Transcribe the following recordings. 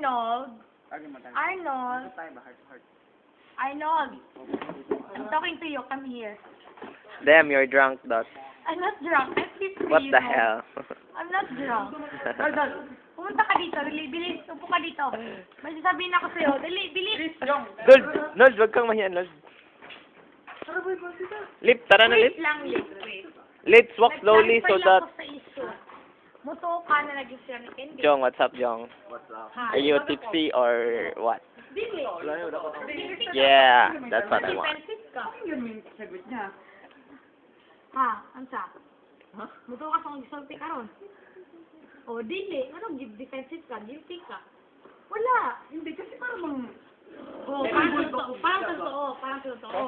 Arnold. Arnold. Arnold. I'm talking to you. Come here. Damn, you're drunk, Dot. I'm not drunk. I'm 50. What you the know. hell? I'm not drunk. Pumunta ka dito. Dali, bilis. Upo ka dito. May sasabihin ako sa'yo. Dali, bilis. Nold, wag kang mahiyan, Nold. Lip, tara na, Lip. Wait lang, Lip. Wait. Let's walk slowly so Nag-clarify lang that... ako sa issue. Muto ka na nag-isya ni Candy. Jong, what's up, Jong? Ha? Are you tipsy or what? Dili. Yeah, that's what I want. Defensive ka. Ha? Ansa? Muto ka sa gisulti ka ron. O, dili. Ano, defensive ka? Guilty ka? Wala. Hindi, kasi parang O, parang totoo. Parang totoo. Parang totoo.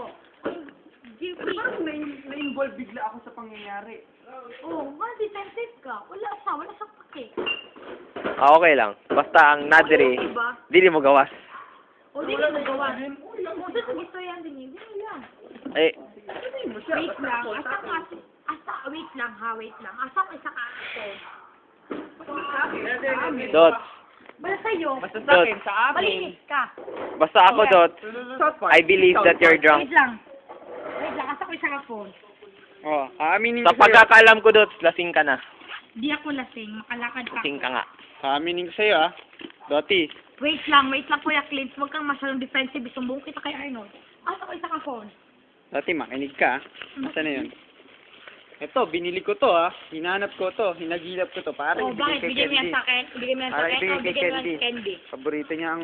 Guilty. parang na-involve bigla ako sa pangyayari. O, defensive ka. Wala siya. Wala siyang pake. Ah, okay lang. Basta ang nadiri, Diba? dili mo gawas. O, dili mo gawa. Kung sa gusto yan din, dili lang. Eh, Wait lang. Wait lang ha, wait lang. Asa ko isa ka ako. Dot. Bala sa'yo. Basta sa Dot. akin, sa akin. Malinis ka. Basta ako, Dot. I believe that you're drunk. Wait lang. Wait lang. Asa ko isa ka phone. Oh, aaminin Sa ko sa'yo. pagkakaalam ko, Dot, lasing ka na. Di ako lasing. Makalakad pa. Lasing ka nga. Aaminin ko sa'yo, ah. Doti. Wait lang, Kuya Clint. Huwag kang masyadong defensive. Isumbong kita kay Arnold. Asa ko isa ka phone. Doti, makinig ka, ah. Basta na yun. Ito, binili ko to, ah. Hinanap ko to. Hinagilap ko to. Para Oh, bakit? Bigyan mo yan sa akin? Bigyan mo yan sa Para akin? ibigay O, kay bigyan mo yan Candy. sa Candy. Paborito niya ang...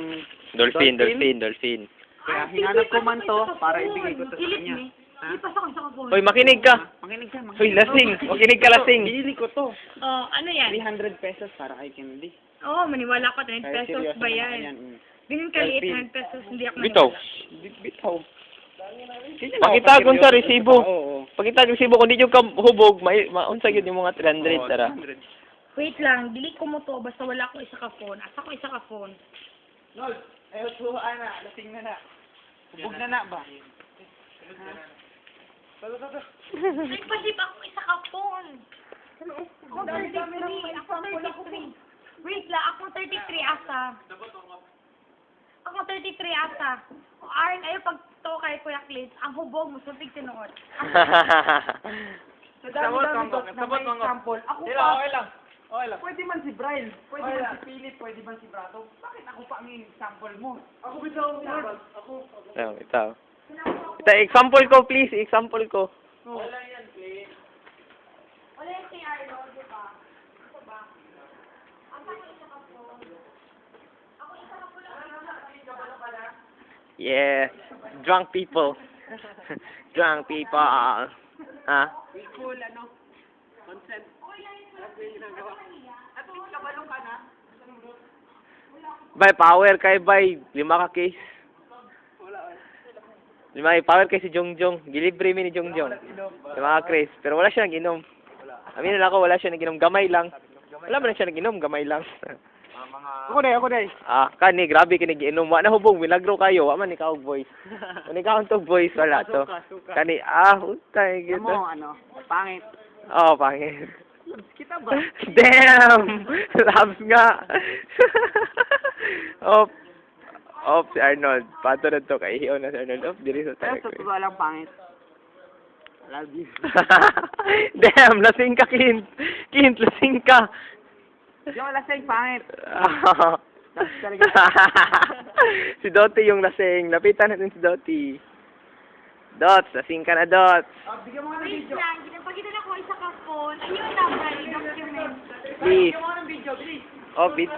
Dolphin. Kaya hinanap ko man to para ibigay ko to sa Kilit kanya. me. Hindi pa sa sa phone. Hoy, makinig ka. Makinig ka, Hoy, lasing. Makinig ka, lasing. Binili ko to. Oh, ano yan? 300 pesos para kay Candy. Oo, maniwala ko. 10 Kaya pesos seryoso ba naman yan? mm. Ganun kaliit, Selfie. 10 pesos. Hindi ako Bitaw. Bitaw. Pakitag kung sa resibo. Oo. Pakitag resibo kung di yung hubog, maunsa yun yung mga 300, tara. Wait lang, delete ko mo to. Basta wala ko isa ka phone. Asa ko isa ka phone. Nol, ayaw to, ana. Lasing na na. Hubog na na ba? Nagpasip ako isa ka phone. Ako 33. Ako 33. Wait lang, ako 33 asa. Ako 33 asa. O Aaron, ayaw pag to kay Kuya Clint, ang hubog mo, suntig tinuod. Sabot kong Sample. Ako Okay pa. lang. Pwede man si Brian, pwede man si Philip, pwede man si Brado. Bakit ako pa ang sample mo? Ako bitaw mo. Ako. Ito. Ito, example ko, please. Example ko. Wala yan, please. Wala yung si Arnold, di ba? Ito ba? Ang ako isa ka phone. Ako isa ka phone. Yes. Drunk people. Drunk people. Ah? Cool, ano? Consent. At least kabalo ka na. Bay, power kay Bay. 5 ka case. 5 power kay si Jongjong. Gilibre mi ni Jongjong. 5 ka case. Pero wala siya nag-inom. Amin na ako, wala siya nag-inom. Gamay lang. Wala ba na siya nag-inom? Gamay lang. Ako day. Ah, kani, grabe kini giinom. Wa na hubong, milagro kayo. Wa man ikaw og voice. Kani ka og voice wala to. Kani, utay Ano gitu. mo, ano? Pangit. Oh, pangit. Kita ba? Damn! Labs nga. Si Arnold. Pato na to kay Hiyo na si Arnold. Diri sa Pero tayo. sa totoo lang pangit. Love you. Damn, lasing ka, Kint. Kint, lasing ka. Yung lasing pangit. Si Dottie yung lasing. Lapitan natin si Dottie. Dots, lasing ka na, Dots. Bigyan mo ka ng Wait video. lang, ginapagita na ko isa ka phone. Ayun na, Brian, document. Please. Bigyan mo ka ng video, please. Oh, video.